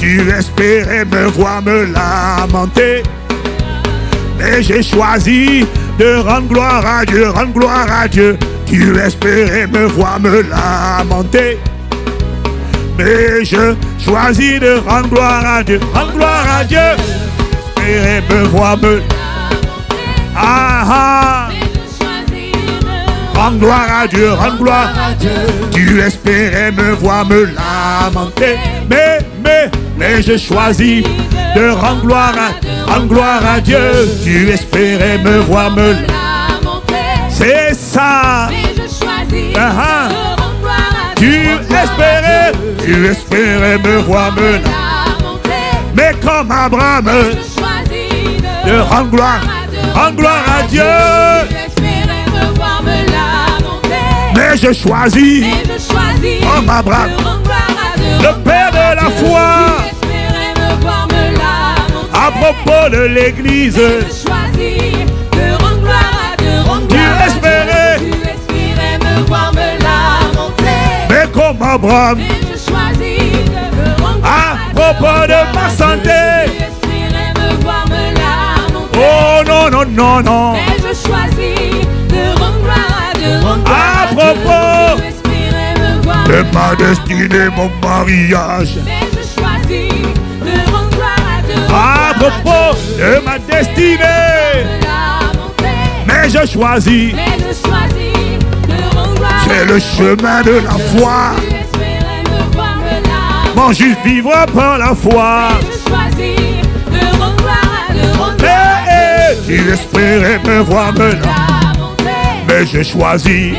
Tu espérais me voir me lamenter, mais j'ai choisi de rendre gloire à Dieu, rendre gloire à Dieu. Tu espérais me voir me lamenter, mais je choisis de rendre gloire à Dieu, rendre gloire à Dieu. Espérais me voir me rendre gloire à Dieu, rendre gloire à Dieu. Tu espérais me voir me lamenter, mais je choisis de rendre gloire à Dieu. Tu espérais me voir me lamenter, c'est ça. Mais je choisis de rendre gloire à Dieu. Tu espérais me voir me lamenter, mais comme Abraham, je choisis de rendre gloire à Dieu. Tu espérais me voir me lamenter, mais je choisis comme Abraham, le père de la foi. À propos de l'église, tu espérais me voir me lamenter, mais comme Abraham, à propos de ma santé, oh non, non, non, non, mais je choisis de rendre gloire à propos de ma destinée, mon mariage, mais je choisis de rendre gloire à propos de ma destinée, mais je choisis de rendre gloire. C'est le chemin de la foi. Mon juste vivra par la foi. Tu espérais me voir me lamenter, mais je choisis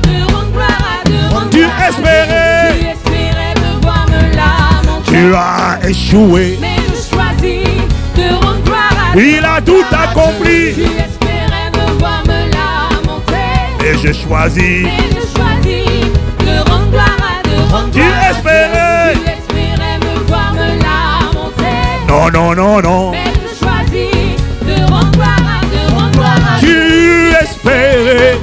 de rendre gloire à Dieu. Tu espérais me voir me lamenter, tu as échoué, mais je choisis de rendre gloire à Dieu. Il a tout accompli. Tu espérais me voir me lamenter, et je choisis de rendre gloire à Dieu. Tu espérais me voir me lamenter, non, non, non, non, tu espérais,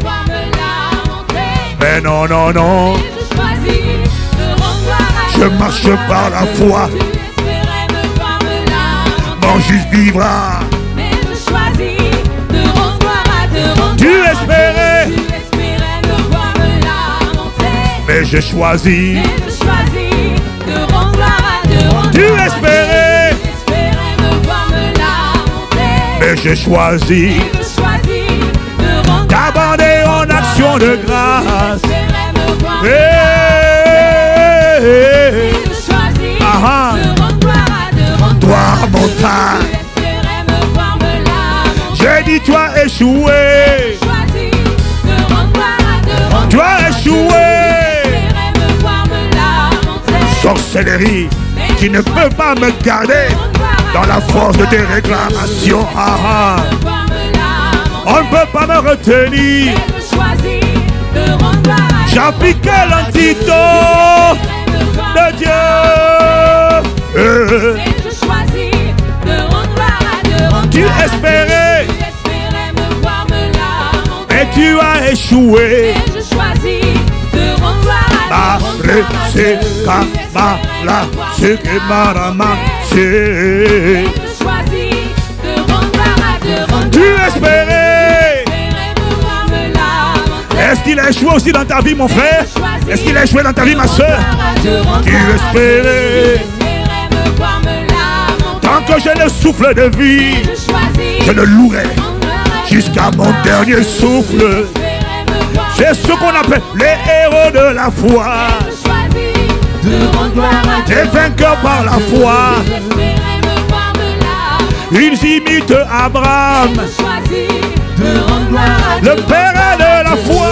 mais non, non, non, je marche par la foi, mon juste vivra, tu espérais, mais je choisis, tu espérais, mais je choisis d'aborder en action de grâce. Toi, montagne, j'ai dit tu as échoué. Tu as échoué. Sorcellerie, tu ne peux pas me garder dans la force de tes réclamations. On ne peut pas me retenir. J'appliquais l'antidote de Dieu. Tu espérais, et tu as échoué. Tu espérais. Est-ce qu'il a échoué aussi dans ta vie, mon frère? Est-ce qu'il a échoué dans ta vie, ma soeur? Tu espérais. Tant que j'ai le souffle de vie, je le louerai jusqu'à mon dernier souffle. C'est ce qu'on appelle les héros de la foi. Les vainqueurs par la foi. Ils imitent Abraham, le père de la foi.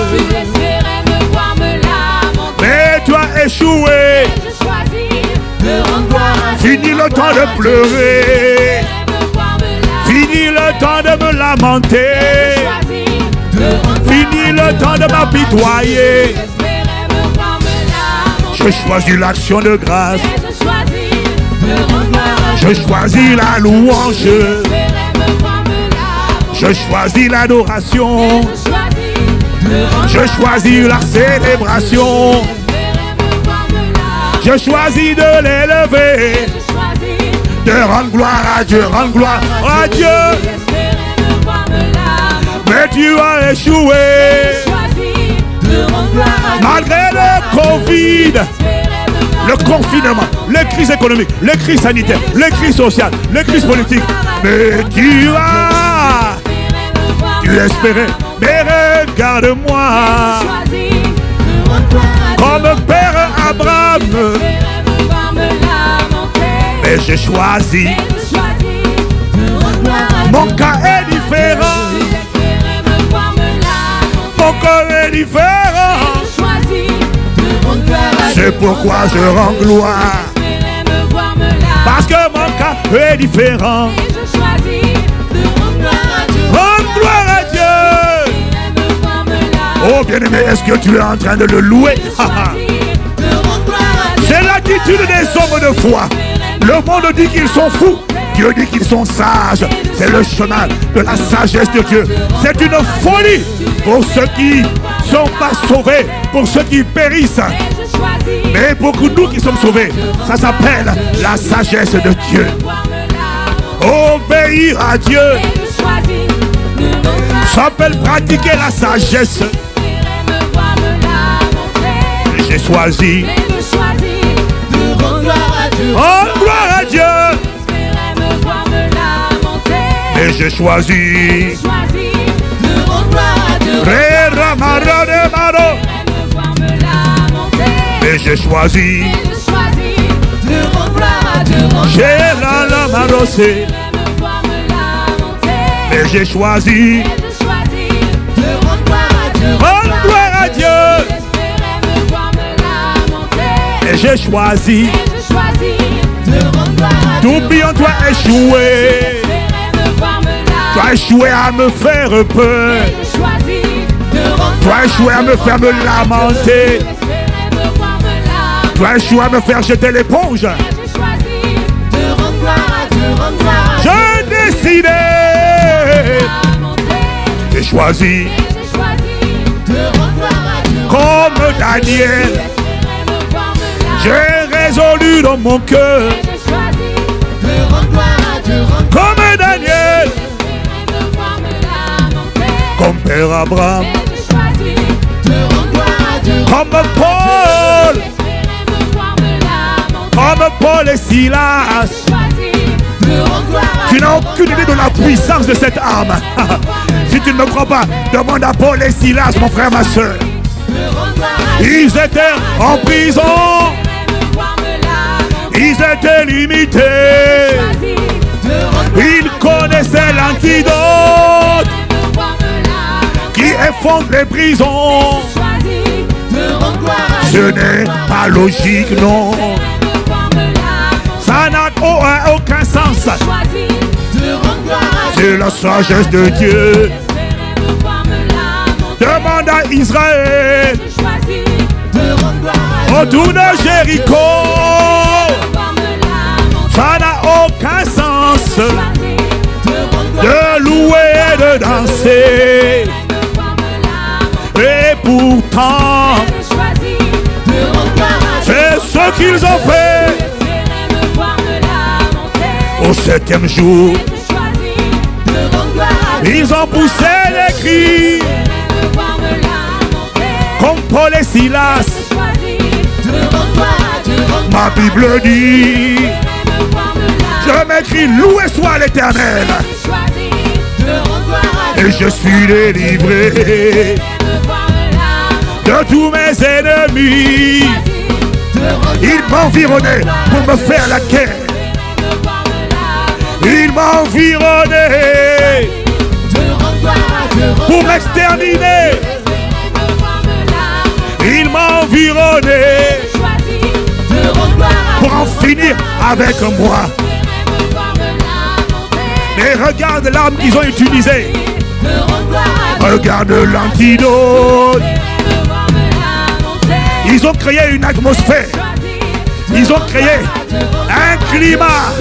Mais tu as échoué. Fini le temps de pleurer. Fini le temps de me lamenter. Fini le temps de m'apitoyer. Je choisis l'action de grâce. Je choisis la louange. Je choisis l'adoration. Je choisis la célébration. Je choisis de l'élever, de rendre gloire à Dieu, rendre gloire à Dieu. Mais tu as échoué. Malgré le Covid, le confinement, les crises économiques, les crises sanitaires, les crises sociales, les crises politiques. Mais tu espérais. Mais regarde-moi, comme Père Abraham. Mais j'ai choisi. Mon cas est différent. Mon corps est différent. C'est pourquoi je rends gloire. Parce que mon cas est différent. Rends gloire à Dieu. Oh bien-aimé, est-ce que tu es en train de le louer? C'est l'attitude des hommes de foi. Le monde dit qu'ils sont fous. Dieu dit qu'ils sont sages. C'est le chemin de la sagesse de Dieu. C'est une folie pour ceux qui ne sont pas sauvés, pour ceux qui périssent. Mais pour nous qui sommes sauvés, ça s'appelle la sagesse de Dieu. Obéir à Dieu, ça s'appelle pratiquer la sagesse. J'ai choisi de rendre gloire à Dieu. Et j'ai choisi de rendre gloire à Dieu. Et j'ai choisi de rendre gloire à Dieu. J'ai la marosée. Et j'ai choisi de rendre gloire à Dieu. Et j'ai choisi de rendre gloire à Dieu. T'oublions, toi échoué. Tu as échoué à me faire peur. Tu as échoué à me faire me lamenter. Tu as échoué à me faire jeter l'éponge. Je décidé. J'ai choisi. Comme Daniel. J'ai résolu dans mon cœur. Comme Daniel. Comme Père Abraham, comme Paul, comme Paul et Silas. Tu n'as aucune idée de la puissance de cette arme. Si tu ne me crois pas, demande à Paul et Silas, mon frère, ma soeur. Ils étaient en prison. Ils étaient limités. Ils connaissaient l'antidote qui effondre les prisons. Ce n'est pas logique, non. Ça n'a aucun sens. C'est la sagesse de Dieu. Demande à Israël autour de Jéricho. Ça n'a aucun sens de louer et de danser. Et pourtant, c'est ce qu'ils ont fait. Au 7e jour, ils ont poussé les cris comme Paul et Silas. Ma Bible dit, je m'écris, loué soit l'Éternel. Et je suis délivré de tous mes ennemis. Ils m'environnaient pour me faire la guerre. Ils m'environnaient pour m'exterminer. Ils m'environnaient pour en finir avec moi. Mais regarde l'arme qu'ils ont utilisée. Regarde l'antidote. Ils ont créé une atmosphère. Ils ont créé un climat.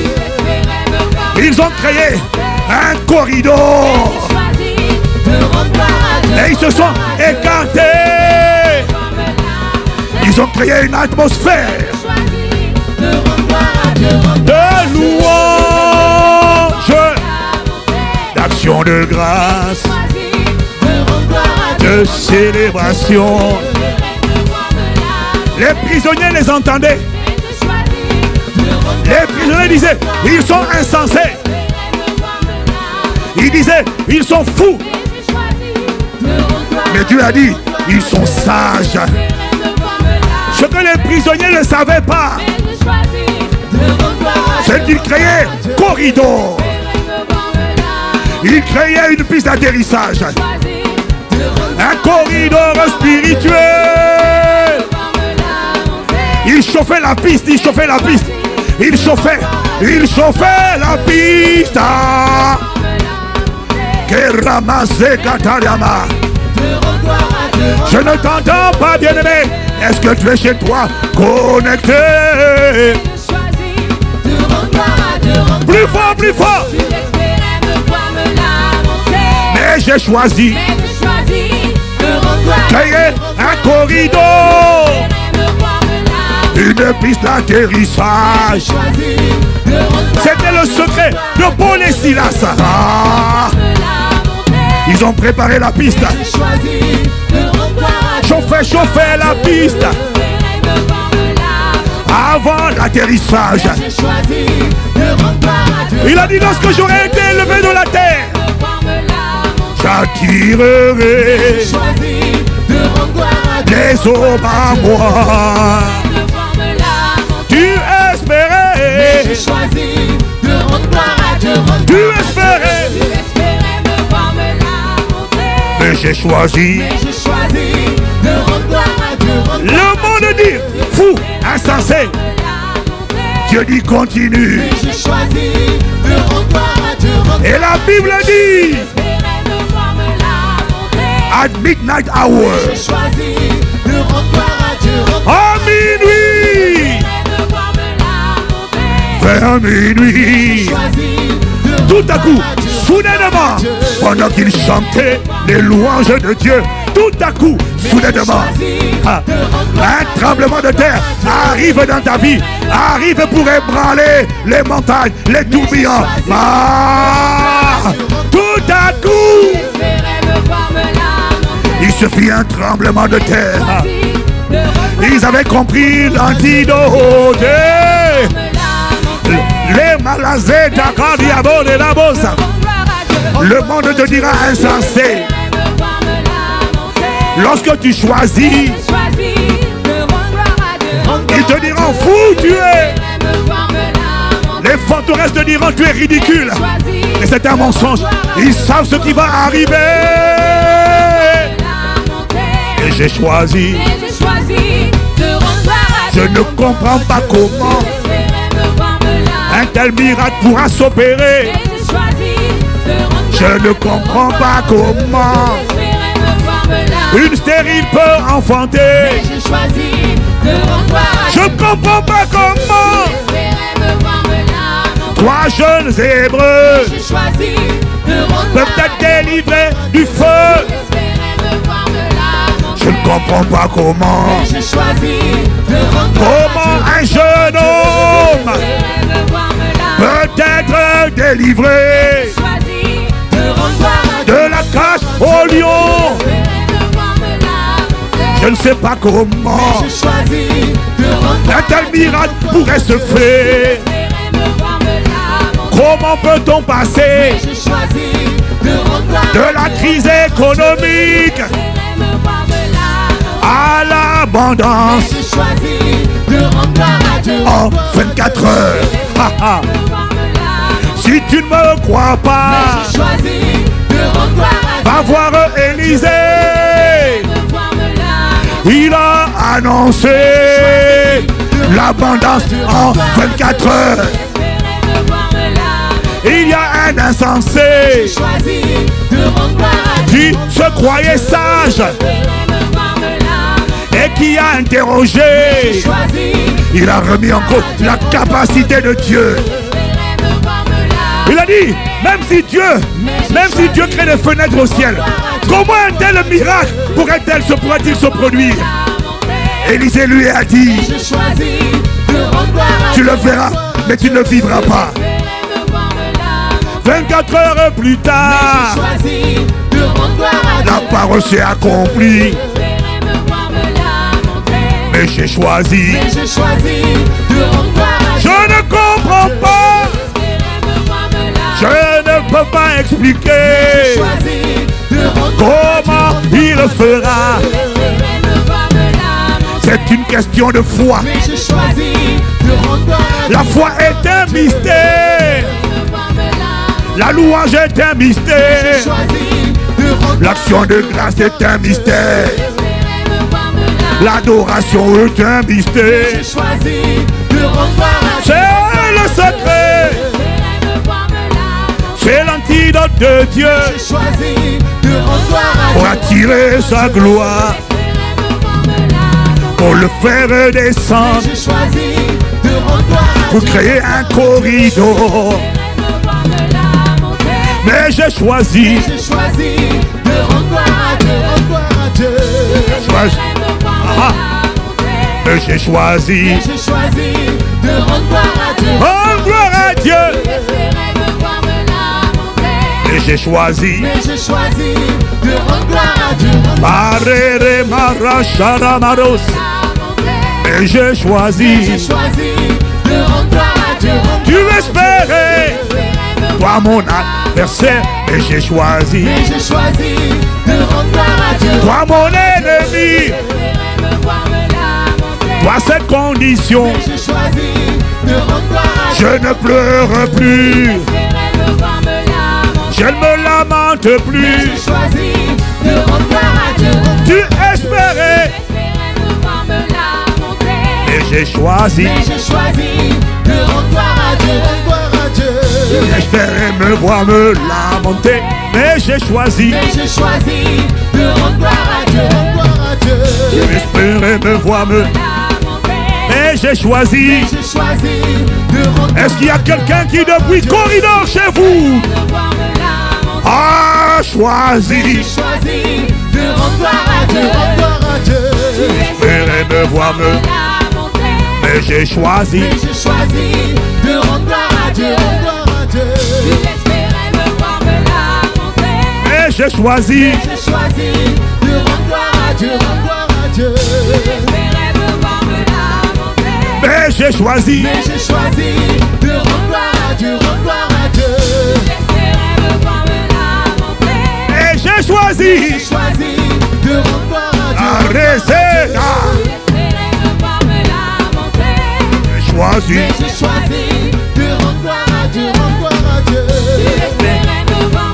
Ils ont créé un corridor. Et ils se sont écartés. Ils ont créé une atmosphère. de louange, d'action de grâce, de célébration. Les prisonniers les entendaient. Les prisonniers disaient, ils sont insensés. Ils disaient, ils sont fous. Mais Dieu a dit, ils sont sages. Ce que les prisonniers ne savaient pas, c'est qu'ils créaient corridor. Ils créaient une piste d'atterrissage. Un corridor spirituel. Ils chauffaient la piste, ils chauffaient la piste. Ils chauffaient la piste. Je ne t'entends pas, bien-aimé. Est-ce que tu es chez toi connecté? Plus fort, plus fort. Mais j'ai choisi créer un corridor, une piste d'atterrissage. C'était le secret de Paul et Silas. Ils ont préparé la piste. Chauffer la piste avant l'atterrissage. Il a dit, lorsque j'aurai été élevé de la terre, j'attirerai les hommes à moi. Tu espérais, tu espérais, mais j'ai choisi. Le monde dit fou, insensé. Dieu dit continue. Et la Bible dit at midnight hour, à minuit, vers minuit, tout à coup, soudainement, pendant qu'il chantait les louanges de Dieu, tout à coup, soudainement, un tremblement de terre arrive dans ta vie, arrive pour ébranler les montagnes, les tourbillons. Tout à coup, il se fit un tremblement de terre. Ils avaient compris l'antidote. Les malazés d'accord, diabo de la bosse. Le monde te dira insensé. Lorsque tu choisis, ils te diront fou tu es. Les forteresses te diront tu es ridicule. Et c'est un mensonge. Ils savent ce qui va arriver. Et j'ai choisi. Je ne comprends pas comment un tel miracle pourra s'opérer. Je ne comprends pas comment une stérile peut enfanter. Je ne comprends pas comment trois jeunes Hébreux peuvent être délivrés du feu. Je ne comprends pas comment un jeune homme peut être délivré de la cage au lion. Je ne sais pas comment un tel miracle pourrait se faire. Comment peut-on passer de la crise économique à l'abondance en 24 heures? Si tu ne me crois pas, va voir Élisée. Il a annoncé l'abondance en 24 heures. Il y a un insensé qui se croyait sage et qui a interrogé. Il a remis en cause la capacité de Dieu. Il a dit, même si Dieu crée des fenêtres au ciel, comment un tel miracle pourrait-il se produire? Élisée lui a dit, rendre gloire à Tu Dieu. le verras, mais tu ne vivras pas. 24 heures plus tard, J'ai choisi de rendre gloire à Dieu. la parole s'est accomplie. Mais j'ai choisi. Mais j'ai choisi de rendre gloire à Je Dieu. ne comprends pas. Je ne peux pas J'ai expliquer choisi de rendre gloire à Dieu. comment il le fera. C'est une question de foi. Mais j'ai choisi de rendre gloire à Dieu. La foi est un mystère. La louange est un J'ai mystère. choisi de rendre gloire L'action de grâce est un mystère. L'adoration est un mystère. J'ai choisi de rendre gloire à Dieu. C'est le secret. C'est l'antidote de Dieu J'ai choisi de rendre gloire à pour Dieu. attirer sa gloire, pour le faire descendre, J'ai choisi de rendre gloire à pour Dieu. créer un corridor. Mais j'ai choisi, J'ai choisi de rendre gloire à Dieu. Rendre gloire à Dieu. choisi. Mais j'ai choisi, J'ai choisi de rendre gloire à Dieu. oh gloire à Dieu. Et j'ai choisi, Mais j'ai choisi de rendre gloire à Dieu. Marere Maracharamaros. Et j'ai J'ai choisi, choisi de rendre gloire à Dieu. tu espérais, toi mon adversaire. Et j'ai choisi, Mais j'ai choisi de rendre gloire à Dieu. toi mon ennemi, toi cette condition. J'ai choisi de rendre gloire à Dieu. Je ne pleure plus, je ne me lamente plus. J'ai choisi de rendre gloire à Dieu. Tu espérais, et j'ai choisi, Mais j'ai choisi de rendre gloire à Dieu. Rendre gloire à Dieu. j'espérais me voir me lamenter, mais j'ai choisi, Mais j'ai choisi de rendre gloire à Dieu. Rendre gloire à Dieu. j'espérais me voir me, mais j'ai choisi. J'ai choisi de rendre gloire Est-ce qu'il y a quelqu'un qui depuis corridor chez vous a J'ai choisi, choisi de rendre gloire à Dieu. Rendre gloire à Dieu. j'espérais me voir me, mais j'ai choisi, Mais j'ai choisi de rendre gloire à Dieu. Rendre gloire à Dieu. mais j'ai choisi, J'ai choisi de rendre gloire à Dieu. Rendre gloire à Dieu. mais j'ai choisi, Mais j'ai choisi de rendre gloire à Dieu. Rendre gloire à Dieu. mais j'ai choisi, J'ai choisi de rendre gloire à Dieu. arrêtez là, j'ai choisi, Mais j'ai choisi de rendre gloire à Dieu. Rendre gloire à Dieu.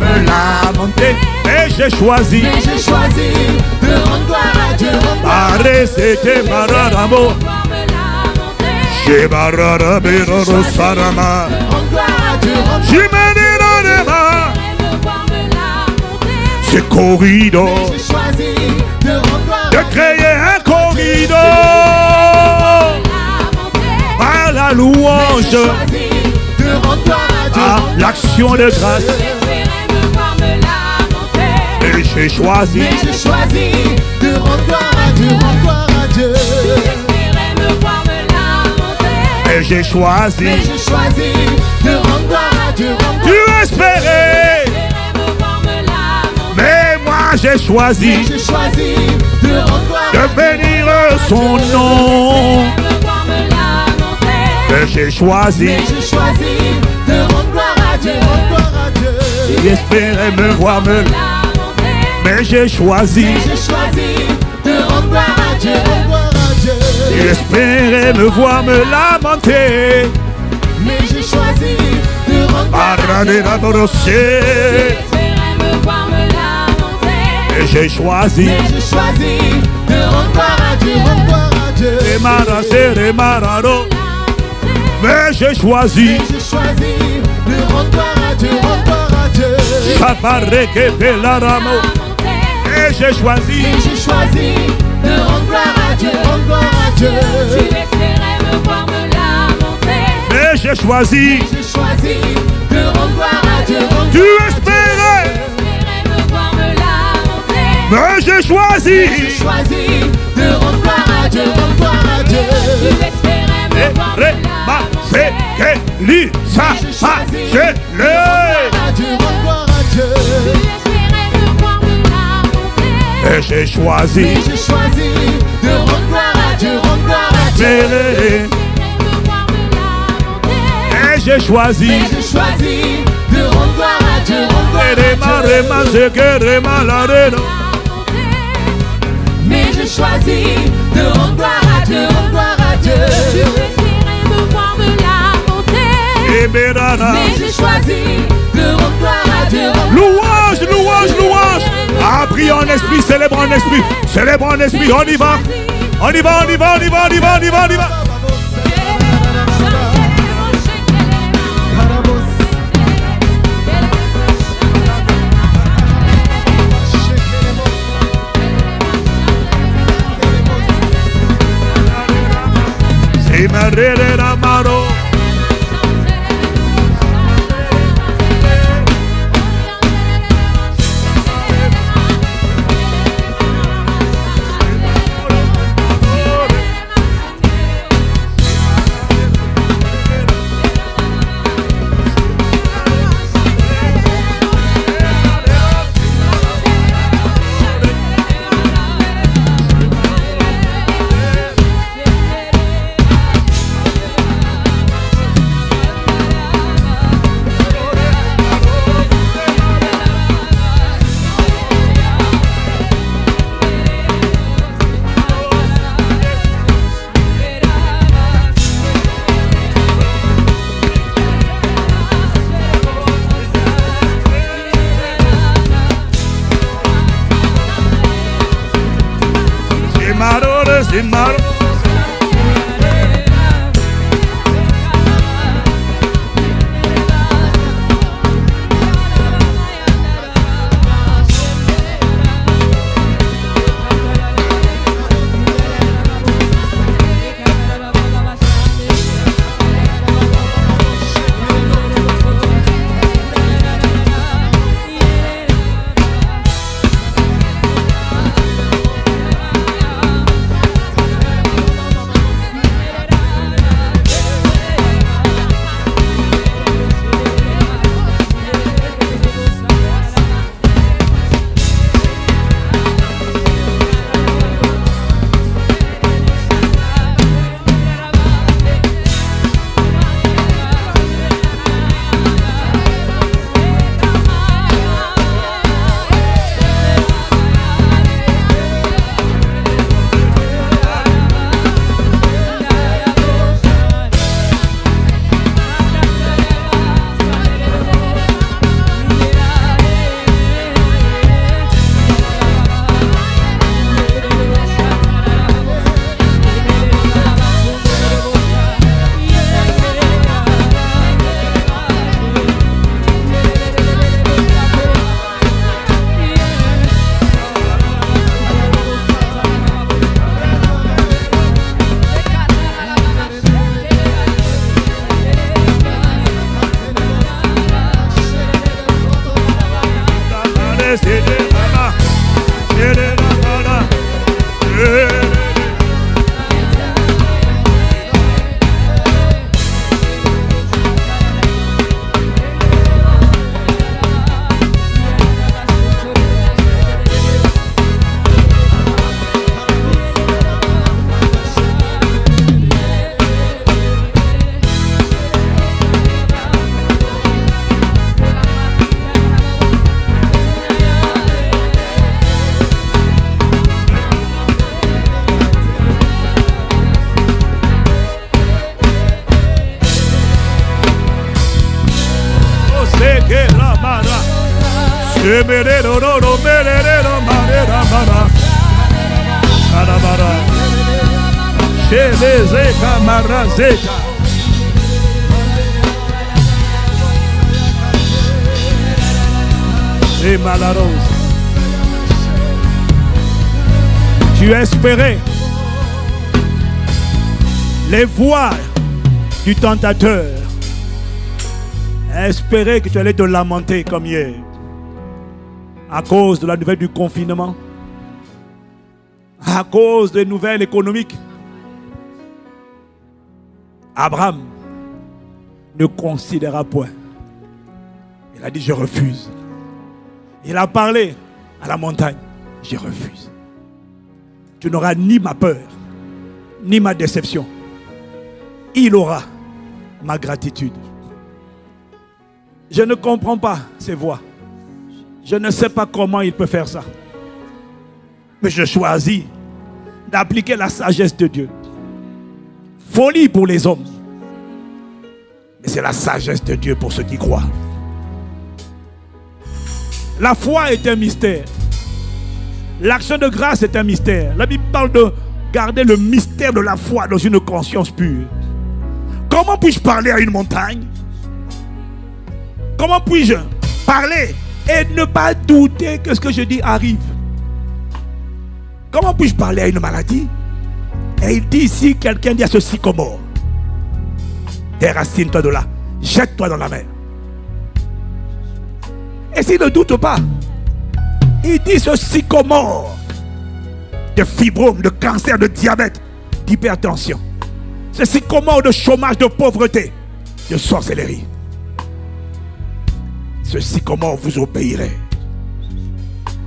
me lamenter, mais j'ai choisi, Mais j'ai choisi de rendre gloire à Dieu. Rendre gloire à Dieu. arrêtez mararamo, chez mararabero sarama, Rendre gloire à Dieu. Rendre jimenirama, c'est corridor, J'ai choisi de rendre gloire de à Dieu. créer un corridor par la louange, J'ai choisi de rendre gloire à Dieu. à l'action de grâce, et j'ai choisi, Mais j'ai choisi de rendre gloire à Dieu. Rendre gloire à Dieu. et j'ai choisi, Mais j'ai choisi de rendre gloire à Dieu. Rendre tu gloire espérais, mais moi j'ai choisi Mais j'ai choisi de rendre gloire à de bénir son nom, et j'ai choisi, Mais j'ai choisi de rendre gloire à Dieu. Rendre gloire à Dieu. j'espérais me voir me, mais j'ai choisi, Mais j'ai choisi de rendre gloire à Dieu. Rendre gloire à Dieu. j'espérais me voir me lamenter, Mais j'ai choisi de rendre gloire à Dieu. et j'ai choisi, Mais j'ai choisi de rendre gloire à Dieu. Rendre gloire à Dieu. mais j'ai choisi, Mais j'ai choisi de rendre gloire à Dieu. Rendre gloire à Dieu. et j'ai choisi, Mais j'ai choisi de rendre gloire à Dieu. Rendre gloire à Dieu. mais j'ai choisi, J'ai choisi de rendre gloire à Dieu. Rendre tu espérais, mais j'ai choisi, J'ai choisi de rendre gloire à Dieu. Rendre gloire à Dieu. Ré, ma, c'est, que, li, sa, ma, je, le. Rends gloire à Dieu. Et j'ai choisi. Mais j'ai choisi de rendre gloire à Dieu, rendre gloire à Dieu. Et j'ai choisi. Mais j'ai choisi de rendre gloire à Dieu, rendre gloire à Dieu. Mais j'ai choisi de rendre gloire à Dieu, rendre gloire à Dieu. Mais j'ai choisi de rendre gloire à Dieu. Louange, louange, louange. Ah, prie en esprit, célèbre en esprit. Célèbre en esprit, on y va. On y va, on y va, on y va, on y va, on y va, on y va. C'est ma rere ramaro. C'est mal. Et Malarose. Tu espérais les voix du tentateur. Espérais que tu allais te lamenter comme hier à cause de la nouvelle du confinement, à cause des nouvelles économiques. Abraham ne considéra point. Il a dit, je refuse. Il a parlé à la montagne, je refuse. Tu n'auras ni ma peur, ni ma déception. Il aura ma gratitude. Je ne comprends pas ces voix. Je ne sais pas comment il peut faire ça. Mais je choisis d'appliquer la sagesse de Dieu. Folie pour les hommes. Mais c'est la sagesse de Dieu pour ceux qui croient. La foi est un mystère. L'action de grâce est un mystère. La Bible parle de garder le mystère de la foi dans une conscience pure. Comment puis-je parler à une montagne? Comment puis-je parler et ne pas douter que ce que je dis arrive? Comment puis-je parler à une maladie? Et il dit ici, quelqu'un dit à ce sycomore, déracine-toi de là, jette-toi dans la mer. Et s'il ne doute pas, il dit ce sycomore de fibrome, de cancer, de diabète, d'hypertension, ce sycomore de chômage, de pauvreté, de sorcellerie, ce sycomore vous obéirait.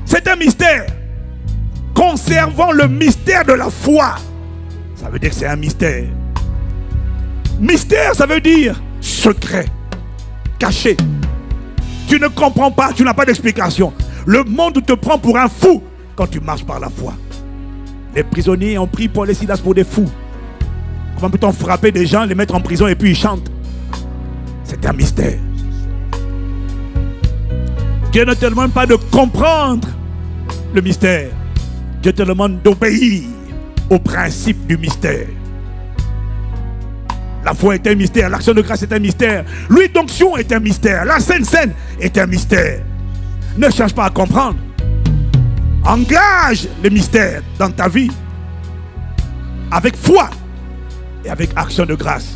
C'est un mystère. Conservons le mystère de la foi. Ça veut dire que c'est un mystère. Mystère, ça veut dire secret, caché. Tu ne comprends pas, tu n'as pas d'explication. Le monde te prend pour un fou quand tu marches par la foi. Les prisonniers ont pris Paul et Silas pour des fous. Comment peut-on frapper des gens, les mettre en prison et puis ils chantent? C'est un mystère. Dieu ne te demande pas de comprendre le mystère. Dieu te demande d'obéir au principe du mystère. La foi est un mystère, l'action de grâce est un mystère, l'huile d'onction est un mystère, la Sainte Seine est un mystère. Ne cherche pas à comprendre. Engage le mystère dans ta vie avec foi et avec action de grâce.